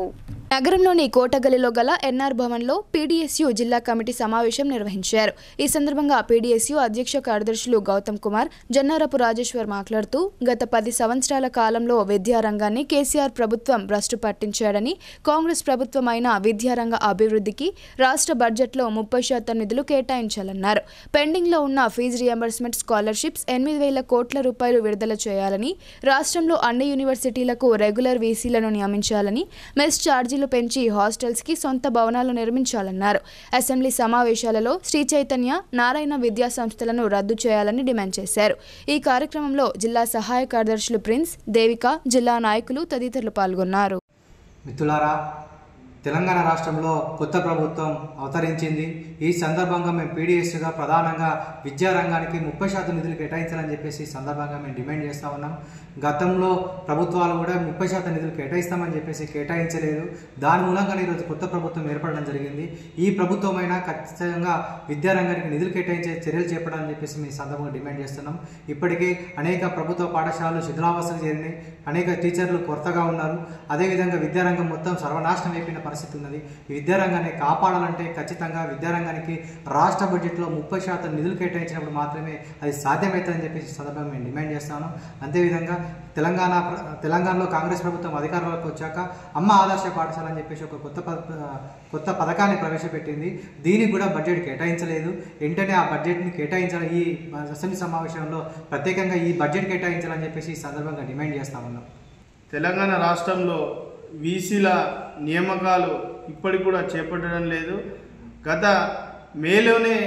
నగరంలోని కోటగల్లిలో గల ఎన్ఆర్ భవన్లో పీడీఎస్యూ జిల్లా కమిటీ సమావేశం నిర్వహించారు. ఈ సందర్భంగా పీడీఎస్యూ అధ్యక్ష కార్యదర్శులు గౌతమ్ కుమార్, జన్నారపు రాజేశ్వర్ మాట్లాడుతూ గత 10 సంవత్సరాల కాలంలో విద్యారంగాన్ని కేసీఆర్ ప్రభుత్వం భ్రష్టు పట్టించాడని, కాంగ్రెస్ ప్రభుత్వం అయిన విద్యారంగ అభివృద్ధికి రాష్ట్ర బడ్జెట్లో 30% నిధులు కేటాయించాలన్నారు. పెండింగ్ లో ఉన్న ఫీజు రియంబర్స్మెంట్ స్కాలర్షిప్స్ 8,000 కోట్ల రూపాయలు విడుదల చేయాలని, రాష్ట్రంలో అన్ని యూనివర్సిటీలకు రెగ్యులర్ వీసీలను నియమించాలని, మెస్ ఛార్జీలు పెంచి హాస్టల్స్ కి సొంత భవనాలు నిర్మించాలన్నారు. అసెంబ్లీ సమావేశాలలో శ్రీ చైతన్య, నారాయణ విద్యా సంస్థలను రద్దు చేయాలని డిమాండ్ చేశారు. ఈ కార్యక్రమంలో జిల్లా సహాయ కార్యదర్శులు ప్రిన్స్, దేవిక, జిల్లా నాయకులు తదితరులు పాల్గొన్నారు. మిత్రులారా, తెలంగాణ రాష్ట్రంలో కొత్త ప్రభుత్వం అవతరించింది. ఈ సందర్భంగా మేము పీడీఎస్గా ప్రధానంగా విద్యారంగానికి 30% నిధులు కేటాయించాలని చెప్పేసి ఈ సందర్భంగా మేము డిమాండ్ చేస్తూ ఉన్నాం. గతంలో ప్రభుత్వాలు కూడా 30% నిధులు కేటాయిస్తామని చెప్పేసి కేటాయించలేదు. దాని మూలంగా ఈరోజు కొత్త ప్రభుత్వం ఏర్పడడం జరిగింది. ఈ ప్రభుత్వం అయినా ఖచ్చితంగా విద్యారంగానికి నిధులు కేటాయించే చర్యలు చేపట్టాలని చెప్పేసి మేము ఈ సందర్భంగా డిమాండ్ చేస్తున్నాం. ఇప్పటికే అనేక ప్రభుత్వ పాఠశాలలు శిథిలావస్థకు చేరినాయి, అనేక టీచర్లు కొరతగా ఉన్నారు. అదేవిధంగా విద్యారంగం మొత్తం సర్వనాశనం అయిపోయిన పరిస్థితి ఉన్నది. ఈ విద్యారంగాన్ని కాపాడాలంటే ఖచ్చితంగా విద్యారంగానికి రాష్ట్ర బడ్జెట్లో 30% నిధులు కేటాయించినప్పుడు మాత్రమే అది సాధ్యమవుతుందని చెప్పేసి సందర్భంగా మేము డిమాండ్ చేస్తాను. అంతేవిధంగా తెలంగాణలో కాంగ్రెస్ ప్రభుత్వం అధికారంలోకి వచ్చాక అమ్మ ఆదర్శ పాఠశాల అని చెప్పేసి ఒక కొత్త పథకాన్ని ప్రవేశపెట్టింది. దీనికి కూడా బడ్జెట్ కేటాయించలేదు. వెంటనే ఆ బడ్జెట్ని కేటాయించాలి. ఈ అసెంబ్లీ సమావేశంలో ప్రత్యేకంగా ఈ బడ్జెట్ కేటాయించాలని చెప్పేసి ఈ సందర్భంగా డిమాండ్ చేస్తా ఉన్నాం. తెలంగాణ రాష్ట్రంలో వీసీల నియామకాలు ఇప్పటికి కూడా చేపట్టడం లేదు. గత మేలోనే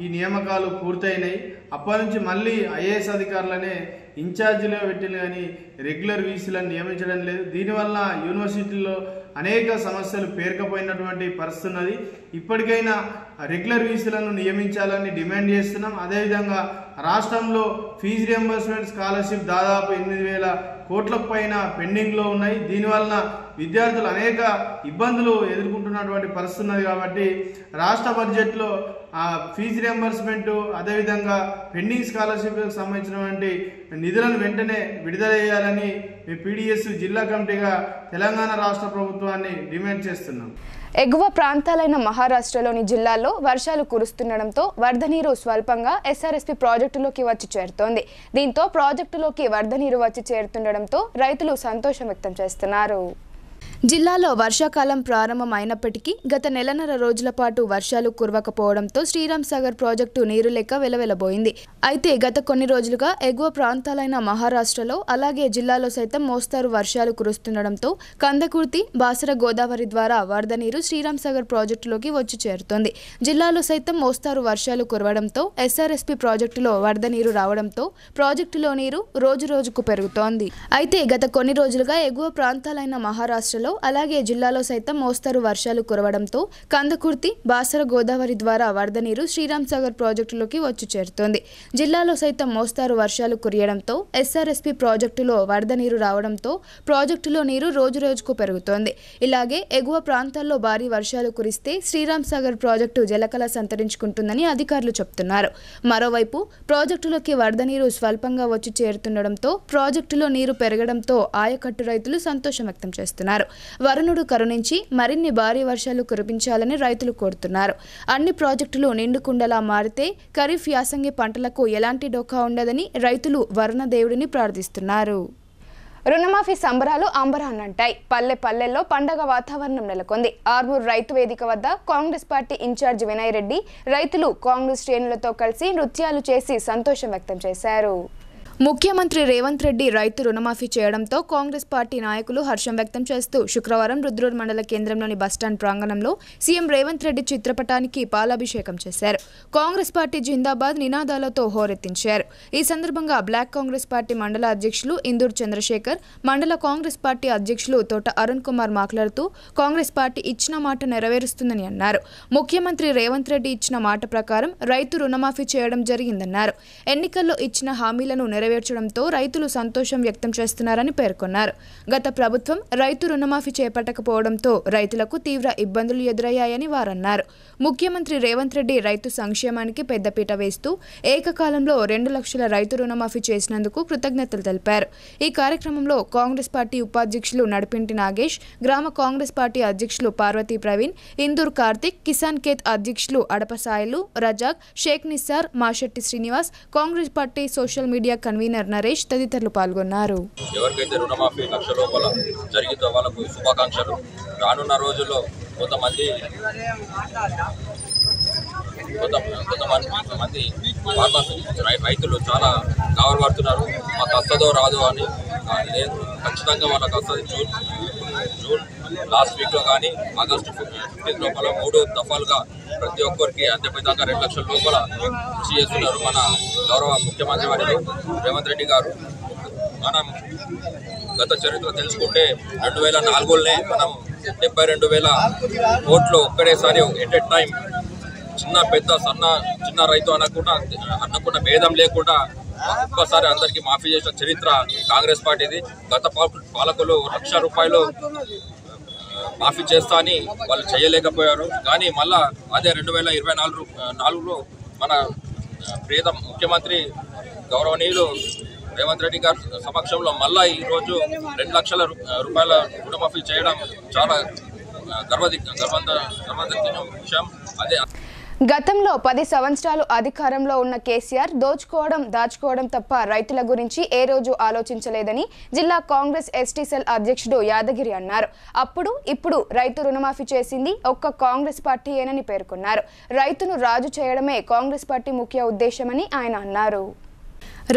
ఈ నియామకాలు పూర్తయినాయి. అప్పటి నుంచి మళ్ళీ ఐఏఎస్ అధికారులనే ఇన్ఛార్జీలుగా పెట్టిన కానీ రెగ్యులర్ వీసీలను నియమించడం లేదు. దీనివల్ల యూనివర్సిటీల్లో అనేక సమస్యలు పేరుకపోయినటువంటి పరిస్థితి ఉన్నది. ఇప్పటికైనా రెగ్యులర్ వీసీలను నియమించాలని డిమాండ్ చేస్తున్నాం. అదేవిధంగా రాష్ట్రంలో ఫీజు రియంబర్స్మెంట్ స్కాలర్షిప్ దాదాపు 8,000 కోట్లకు పైన పెండింగ్లో ఉన్నాయి. దీనివల్ల విద్యార్థులు అనేక ఇబ్బందులు ఎదుర్కొంటున్నటువంటి పరిస్థితి ఉన్నది. కాబట్టి రాష్ట్ర బడ్జెట్లో ఫీజు రియంబర్స్మెంట్ అదేవిధంగా పెండింగ్ స్కాలర్షిప్కి సంబంధించినటువంటి నిధులను వెంటనే విడుదల చేయాలని మీ పీడీఎస్ జిల్లా కమిటీగా తెలంగాణ రాష్ట్ర ప్రభుత్వాన్ని డిమాండ్ చేస్తున్నాం. ఎగువ ప్రాంతాలైన మహారాష్ట్రలోని జిల్లాల్లో వర్షాలు కురుస్తుండటంతో వరద నీరు స్వల్పంగా ఎస్ఆర్ఎస్పీ ప్రాజెక్టులోకి వచ్చి చేరుతోంది. దీంతో ప్రాజెక్టులోకి వరద నీరు వచ్చి చేరుతుండటంతో రైతులు సంతోషం వ్యక్తం చేస్తున్నారు. జిల్లాలో వర్షాకాలం ప్రారంభం అయినప్పటికీ గత నెలన్నర రోజుల పాటు వర్షాలు కురవకపోవడంతో శ్రీరామ్ సాగర్ ప్రాజెక్టు నీరు లెక్క వెలవెలబోయింది. అయితే గత కొన్ని రోజులుగా ఎగువ ప్రాంతాలైన మహారాష్ట్రలో అలాగే జిల్లాలో సైతం మోస్తారు వర్షాలు కురుస్తుండటంతో కందకుర్తి బాసర గోదావరి ద్వారా వరద నీరు శ్రీరామ్ సాగర్ ప్రాజెక్టులోకి వచ్చి చేరుతోంది. జిల్లాలో సైతం మోస్తారు వర్షాలు కురవడంతో ఎస్ఆర్ఎస్పీ ప్రాజెక్టులో వరద నీరు రావడంతో ప్రాజెక్టులో నీరు రోజు రోజుకు పెరుగుతోంది. అయితే గత కొన్ని రోజులుగా ఎగువ ప్రాంతాలైన మహారాష్ట్రలో అలాగే జిల్లాలో సైతం మోస్తరు వర్షాలు కురవడంతో కందకుర్తి బాసర గోదావరి ద్వారా వరద నీరు శ్రీరామ్ సాగర్ ప్రాజెక్టులోకి వచ్చి చేరుతోంది. జిల్లాలో సైతం మోస్తారు వర్షాలు కురియడంతో ఎస్ఆర్ఎస్పీ ప్రాజెక్టులో వరద నీరు రావడంతో ప్రాజెక్టులో నీరు రోజు రోజుకు పెరుగుతోంది. ఇలాగే ఎగువ ప్రాంతాల్లో భారీ వర్షాలు కురిస్తే శ్రీరామ్ సాగర్ ప్రాజెక్టు జలకళ సంతరించుకుంటుందని అధికారులు చెబుతున్నారు. మరోవైపు ప్రాజెక్టులోకి వరద నీరు స్వల్పంగా వచ్చి చేరుతుండటంతో ప్రాజెక్టులో నీరు పెరగడంతో ఆయకట్టు రైతులు సంతోషం వ్యక్తం చేస్తున్నారు. వరుణుడు కరుణించి మరిన్ని భారీ వర్షాలు కురిపించాలని రైతులు కోరుతున్నారు. అన్ని ప్రాజెక్టులు నిండుకుండలా మారితే ఖరీఫ్ యాసంగి పంటలకు ఎలాంటి డోకా ఉండదని రైతులు వరుణ దేవుడిని ప్రార్థిస్తున్నారు. రుణమాఫీ సంబరాలు అంబరాన్నంటాయి. పల్లె పల్లెల్లో పండగ వాతావరణం నెలకొంది. ఆర్మూర్ రైతు వేదిక వద్ద కాంగ్రెస్ పార్టీ ఇన్ఛార్జ్ వినయ్ రెడ్డి రైతులు కాంగ్రెస్ శ్రేణులతో కలిసి నృత్యాలు చేసి సంతోషం వ్యక్తం చేశారు. ముఖ్యమంత్రి రేవంత్ రెడ్డి రైతు రుణమాఫీ చేయడంతో కాంగ్రెస్ పార్టీ నాయకులు హర్షం వ్యక్తం చేస్తూ శుక్రవారం రుద్రూర్ మండల కేంద్రంలోని బస్టాండ్ ప్రాంగణంలో సీఎం రేవంత్ రెడ్డి చిత్రపటానికి పాలాభిషేకం చేశారు. కాంగ్రెస్ పార్టీ జిందాబాద్ నినాదాలతో హోరెత్తించారు. ఈ సందర్భంగా బ్లాక్ కాంగ్రెస్ పార్టీ మండల అధ్యక్షులు ఇందూర్ చంద్రశేఖర్, మండల కాంగ్రెస్ పార్టీ అధ్యక్షులు తోట అరుణ్ కుమార్ మాట్లాడుతూ కాంగ్రెస్ పార్టీ ఇచ్చిన మాట నెరవేరుస్తుందని అన్నారు. ముఖ్యమంత్రి రేవంత్ రెడ్డి ఇచ్చిన మాట ప్రకారం రైతు రుణమాఫీ చేయడం జరిగిందన్నారు. ఎన్నికల్లో ఇచ్చిన హామీలను నెరవేర్చడంతో రైతులు సంతోషం వ్యక్తం చేస్తున్నారని పేర్కొన్నారు. గత ప్రభుత్వం రైతు రుణమాఫీ చేపట్టకపోవడంతో రైతులకు తీవ్ర ఇబ్బందులు ఎదురయ్యాయని వారన్నారు. ముఖ్యమంత్రి రేవంత్ రెడ్డి రైతు సంక్షేమానికి పెద్దపీట వేస్తూ ఏకకాలంలో 2 లక్షల రైతు రుణమాఫీ చేసినందుకు కృతజ్ఞతలు తెలిపారు. ఈ కార్యక్రమంలో కాంగ్రెస్ పార్టీ ఉపాధ్యక్షులు నడిపింటి నాగేష్, గ్రామ కాంగ్రెస్ పార్టీ అధ్యక్షులు పార్వతీ ప్రవీణ్, ఇందూర్ కార్తిక్, కిసాన్ కేత్ అధ్యక్షులు Adapasailu, Razak, Sheikh Nissar, Mashetti Srinivas, Congress party social media convener Naresh తదితరులు పాల్గొన్నారు. ఎవరికైతే రుణమాఫీ లక్ష రూపాయల జరిగితే వాళ్ళకు శుభాకాంక్షలు. రానున్న రోజుల్లో కొంతమంది రైతులు చాలా గావరపడుతున్నారు. మాకు వస్తుందో రాదో అని. లేదు, ఖచ్చితంగా వాళ్ళకి వస్తుంది. జూన్ లాస్ట్ వీక్లో కానీ ఆగస్టు 15 లోపల 3 దఫాలుగా ప్రతి ఒక్కరికి అత్యధికంగా 2 లక్షల రూపాయల కృషి చేస్తున్నారు మన గౌరవ ముఖ్యమంత్రి వర్యులు రేవంత్ రెడ్డి గారు. మనం గత చరిత్ర తెలుసుకుంటే 2004లోనే మనం 72,000 కోట్లు ఒక్కడేసారి ఎట్ ఎ టైం చిన్న పెద్ద చిన్న రైతు అనకుండా భేదం లేకుండా ఒక్కసారి అందరికీ మాఫీ చేసిన చరిత్ర కాంగ్రెస్ పార్టీది. గత పాలకులు 1 లక్ష రూపాయలు మాఫీ చేస్తా అని వాళ్ళు చేయలేకపోయారు. కానీ మళ్ళా అదే 2024లో మన ప్రియతమ ముఖ్యమంత్రి గౌరవనీయులు రేవంత్ రెడ్డి గారి సమక్షంలో మళ్ళా ఈరోజు 2 లక్షల రూపాయల రుణమాఫీ చేయడం చాలా గర్వదించిన విషయం. అదే గతంలో 10 సంవత్సరాలు అధికారంలో ఉన్న కేసీఆర్ దోచుకోవడం దాచుకోవడం తప్ప రైతుల గురించి ఏ రోజు ఆలోచించలేదని జిల్లా కాంగ్రెస్ ఎస్టీ సెల్ అధ్యక్షుడు యాదగిరి అన్నారు. ఇప్పుడు రైతు రుణమాఫీ చేసింది ఒక్క కాంగ్రెస్ పార్టీయేనని పేర్కొన్నారు. రైతును రాజు చేయడమే కాంగ్రెస్ పార్టీ ముఖ్య ఉద్దేశమని ఆయన అన్నారు.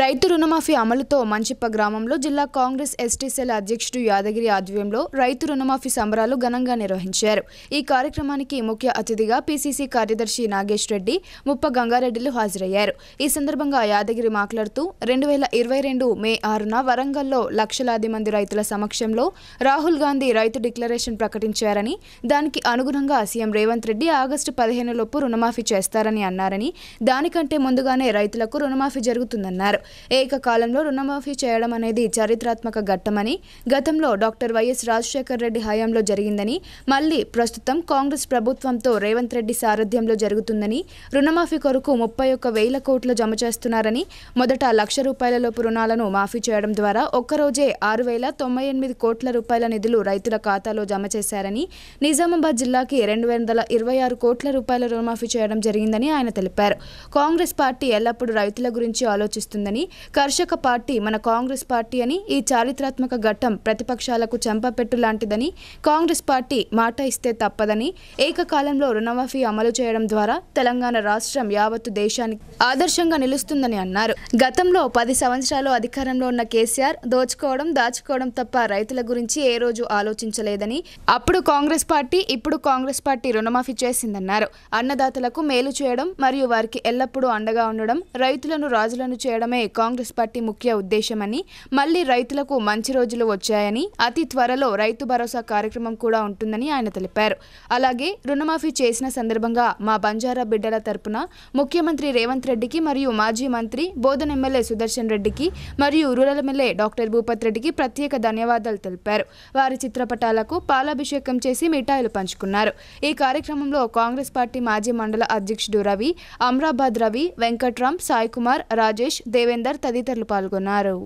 రైతు రుణమాఫీ అమలుతో మంచిప్ప గ్రామంలో జిల్లా కాంగ్రెస్ ఎస్టీ సెల్ అధ్యక్షుడు యాదగిరి ఆధ్వర్యంలో రైతు రుణమాఫీ సంబరాలు ఘనంగా నిర్వహించారు. ఈ కార్యక్రమానికి ముఖ్య అతిథిగా పిసిసి కార్యదర్శి నాగేష్ రెడ్డి, ముప్ప గంగారెడ్డిలు హాజరయ్యారు. ఈ సందర్భంగా యాదగిరి మాట్లాడుతూ 2022 మే 6న వరంగల్లో లక్షలాది మంది రైతుల సమక్షంలో రాహుల్ గాంధీ రైతు డిక్లరేషన్ ప్రకటించారని, దానికి అనుగుణంగా సీఎం రేవంత్ రెడ్డి ఆగస్టు 15 లోపు రుణమాఫీ చేస్తారని అన్నారని, దానికంటే ముందుగానే రైతులకు రుణమాఫీ జరుగుతుందన్నారు. తెలిపారు. ఏకకాలంలో రుణమాఫీ చేయడం అనేది చారిత్రాత్మక ఘట్టమని, గతంలో డాక్టర్ వైఎస్ రాజశేఖర్ రెడ్డి హయాంలో జరిగిందని, మళ్లీ ప్రస్తుతం కాంగ్రెస్ ప్రభుత్వంతో రేవంత్ రెడ్డి సారథ్యంలో జరుగుతుందని, రుణమాఫీ కొరకు 31,000 కోట్లు జమ చేస్తున్నారని, మొదట ₹1,00,000 లోపు రుణాలను మాఫీ చేయడం ద్వారా ఒక్కరోజే 6,098 కోట్ల రూపాయల నిధులు రైతుల ఖాతాలో జమ చేశారని, నిజామాబాద్ జిల్లాకి 226 కోట్ల రూపాయల రుణమాఫీ చేయడం జరిగిందని ఆయన తెలిపారు. కాంగ్రెస్ పార్టీ ఎల్లప్పుడూ రైతుల గురించి ఆలోచిస్తుందని, కర్షక పార్టీ మన కాంగ్రెస్ పార్టీ అని, ఈ చారిత్రాత్మక ఘట్టం ప్రతిపక్షాలకు చెంపపెట్టు లాంటిదని, కాంగ్రెస్ పార్టీ మాట ఇస్తే తప్పదని, ఏకకాలంలో రుణమాఫీ అమలు చేయడం ద్వారా తెలంగాణ రాష్ట్రం యావత్తు దేశానికి ఆదర్శంగా నిలుస్తుందని అన్నారు. గతంలో 10 సంవత్సరాలు అధికారంలో ఉన్న కేసీఆర్ దోచుకోవడం దాచుకోవడం తప్ప రైతుల గురించి ఏ రోజు ఆలోచించలేదని, అప్పుడు కాంగ్రెస్ పార్టీ ఇప్పుడు కాంగ్రెస్ పార్టీ రుణమాఫీ చేసిందన్నారు. అన్నదాతలకు మేలు చేయడం మరియు వారికి ఎల్లప్పుడూ అండగా ఉండడం, రైతులను రాజులను చేయడమే కాంగ్రెస్ పార్టీ ముఖ్య ఉద్దేశమని, మళ్లీ రైతులకు మంచి రోజులు వచ్చాయని, అతి త్వరలో రైతు భరోసా కార్యక్రమం కూడా ఉంటుందని ఆయన తెలిపారు. అలాగే రుణమాఫీ చేసిన సందర్భంగా మా బంజారా బిడ్డల తరపున ముఖ్యమంత్రి రేవంత్ రెడ్డికి మరియు మాజీ మంత్రి బోధన్ ఎమ్మెల్యే సుదర్శన్ రెడ్డికి మరియు రూరల్ ఎమ్మెల్యే డాక్టర్ భూపత్ రెడ్డికి ప్రత్యేక ధన్యవాదాలు తెలిపారు. వారి చిత్రపటాలకు పాలాభిషేకం చేసి మిఠాయిలు పంచుకున్నారు. ఈ కార్యక్రమంలో కాంగ్రెస్ పార్టీ మాజీ మండల అధ్యక్షుడు రవి, అమ్రాబాద్ రవి, వెంకట్రామ్, సాయి కుమార్, రాజేష్, దేవేందర్ తదితరులు పాల్గొన్నారు.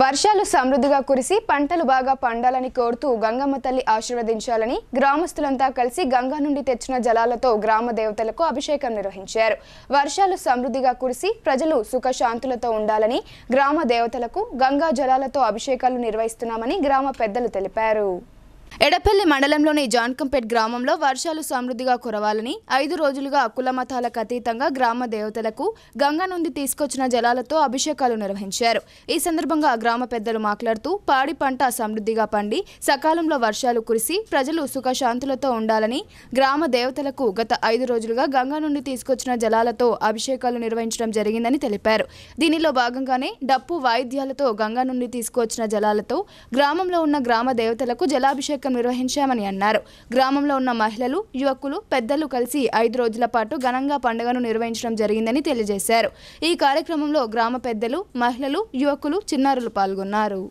వర్షాలు సమృద్ధిగా కురిసి పంటలు బాగా పండాలని కోరుతూ గంగమ్మ తల్లి ఆశీర్వదించాలని గ్రామస్తులంతా కలిసి గంగా నుండి తెచ్చిన జలాలతో గ్రామ దేవతలకు అభిషేకం నిర్వహించారు. వర్షాలు సమృద్ధిగా కురిసి ప్రజలు సుఖశాంతులతో ఉండాలని గ్రామ దేవతలకు గంగా జలాలతో అభిషేకాలు నిర్వహిస్తున్నామని గ్రామ పెద్దలు తెలిపారు. ఎడపల్లి మండలంలోని జాన్కంపేట్ గ్రామంలో వర్షాలు సమృద్ధిగా కురవాలని 5 రోజులుగా కులమతాలకు అతీతంగా గ్రామ దేవతలకు గంగా నుండి తీసుకొచ్చిన జలాలతో అభిషేకాలు నిర్వహించారు. ఈ సందర్భంగా గ్రామ పెద్దలు మాట్లాడుతూ పాడి పంట సమృద్ధిగా పండి సకాలంలో వర్షాలు కురిసి ప్రజలు సుఖశాంతులతో ఉండాలని గ్రామ దేవతలకు గత 5 రోజులుగా గంగా నుండి తీసుకొచ్చిన జలాలతో అభిషేకాలు నిర్వహించడం జరిగిందని తెలిపారు. దీనిలో భాగంగానే డప్పు వాయిద్యాలతో గంగా నుండి తీసుకొచ్చిన జలాలతో గ్రామంలో ఉన్న గ్రామ దేవతలకు జలాభిషేకం నిర్వహించామని అన్నారు. గ్రామంలో ఉన్న మహిళలు, యువకులు, పెద్దలు కలిసి 5 రోజుల పాటు ఘనంగా పండుగను నిర్వహించడం జరిగిందని తెలియజేశారు. ఈ కార్యక్రమంలో గ్రామ పెద్దలు, మహిళలు, యువకులు, చిన్నారులు పాల్గొన్నారు.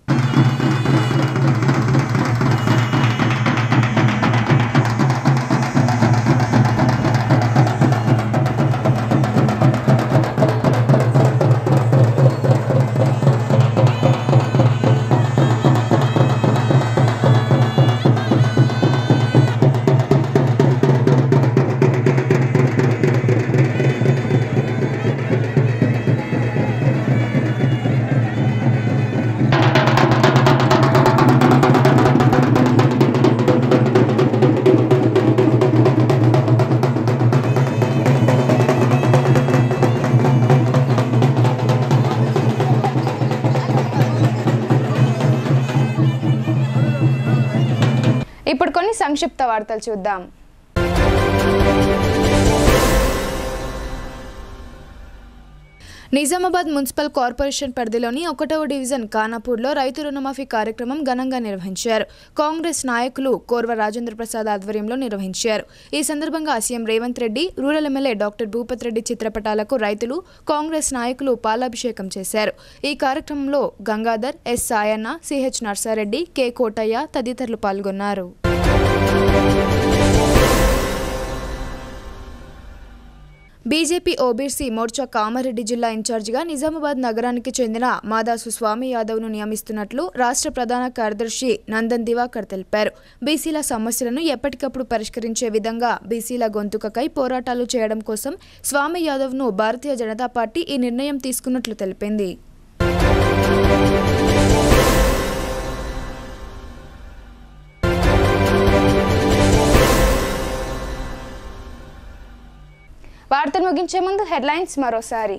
ఇప్పుడు కొన్ని సంక్షిప్త వార్తలు చూద్దాం. నిజామాబాద్ మున్సిపల్ కార్పొరేషన్ పరిధిలోని 1వ డివిజన్ ఖానాపూర్లో రైతు రుణమాఫీ కార్యక్రమం ఘనంగా నిర్వహించారు. కాంగ్రెస్ నాయకులు కోర్వ రాజేంద్ర ప్రసాద్ ఆధ్వర్యంలో నిర్వహించారు. ఈ సందర్భంగా CM Revanth Reddy, rural MLA doctor Bhupath Reddy చిత్రపటాలకు రైతులు, కాంగ్రెస్ నాయకులు పాలాభిషేకం చేశారు. ఈ కార్యక్రమంలో Gangadhar, S Sayanna, CH Narsareddy, K Kotaiah తదితరులు పాల్గొన్నారు. బీజేపీ ఓబీసీ మోర్చా కామారెడ్డి జిల్లా ఇన్ఛార్జిగా నిజామాబాద్ నగరానికి చెందిన మాదాసు స్వామి యాదవ్ను నియమిస్తున్నట్లు రాష్ట్ర ప్రధాన కార్యదర్శి నందన్ దివాకర్ తెలిపారు. బీసీల సమస్యలను ఎప్పటికప్పుడు పరిష్కరించే విధంగా బీసీల గొంతుకకై పోరాటాలు చేయడం కోసం స్వామి యాదవ్ను భారతీయ జనతా పార్టీ ఈ నిర్ణయం తీసుకున్నట్లు తెలిపింది. వార్తలు ముగించే ముందు హెడ్లైన్స్ మరోసారి.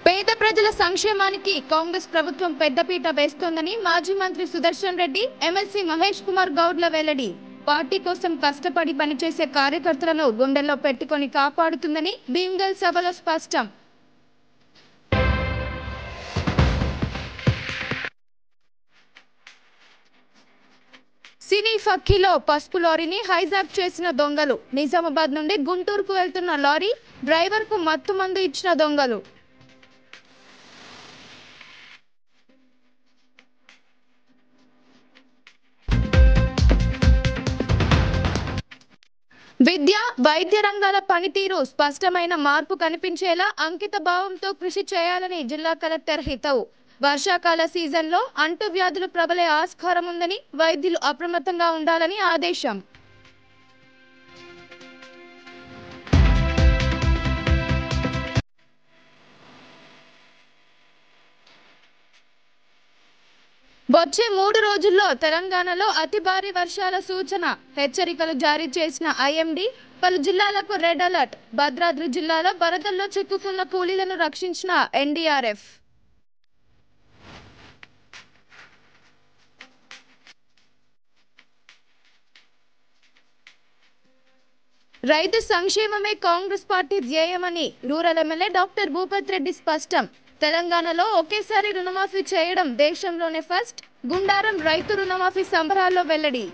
పేద ప్రజల సంక్షేమానికి కాంగ్రెస్ ప్రభుత్వం పెద్దపీట వేస్తోందని మాజీ మంత్రి సుదర్శన్ రెడ్డి, ఎమ్మెల్సీ మహేష్ కుమార్ గౌడ్ల వెల్లడి. పార్టీ కోసం కష్టపడి పనిచేసే కార్యకర్తలను గుండెల్లో పెట్టుకొని కాపాడుతుందని భీమ్గల్ సభలో స్పష్టం. సినీ ఫక్కీలో పసుపు లారీని హైజాక్ చేసిన దొంగలు. నిజామాబాద్ నుండి గుంటూరుకు వెళ్తున్న లారీ డ్రైవర్కు మత్తు మందు ఇచ్చిన దొంగలు. విద్య, వైద్య రంగాల పనితీరు స్పష్టమైన మార్పు కనిపించేలా అంకిత భావంతో కృషి చేయాలని జిల్లా కలెక్టర్ హితవు. వర్షాకాల సీజన్లో అంటువ్యాధులు ప్రబలే ఆస్కారం ఉందని వైద్యులు అప్రమత్తంగా ఉండాలని ఆదేశం. వచ్చే 3 రోజుల్లో తెలంగాణలో అతి భారీ వర్షాల సూచన. హెచ్చరికలు జారీ చేసిన ఐఎండీ. పలు జిల్లాలకు రెడ్ అలర్ట్. భద్రాద్రి జిల్లాలో వరదల్లో చిక్కుకున్న కూలీలను రక్షించిన ఎన్డీఆర్ఎఫ్. రైతు సంక్షేమమే కాంగ్రెస్ పార్టీ ధ్యేయమని rural MLA doctor Bhupath Reddy స్పష్టం. తెలంగాణలో ఒకేసారి రుణమాఫీ చేయడం దేశంలోనే ఫస్ట్. గుండారం రైతు రుణమాఫీ సంబరాల్లో వెల్లడి.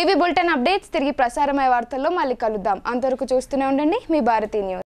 ఇవి బులెటిన్ అప్డేట్స్. తిరిగి ప్రసారమయ్యే వార్తల్లో మళ్ళీ కలుద్దాం. అంతవరకు చూస్తూనే ఉండండి మీ భారతీ న్యూస్.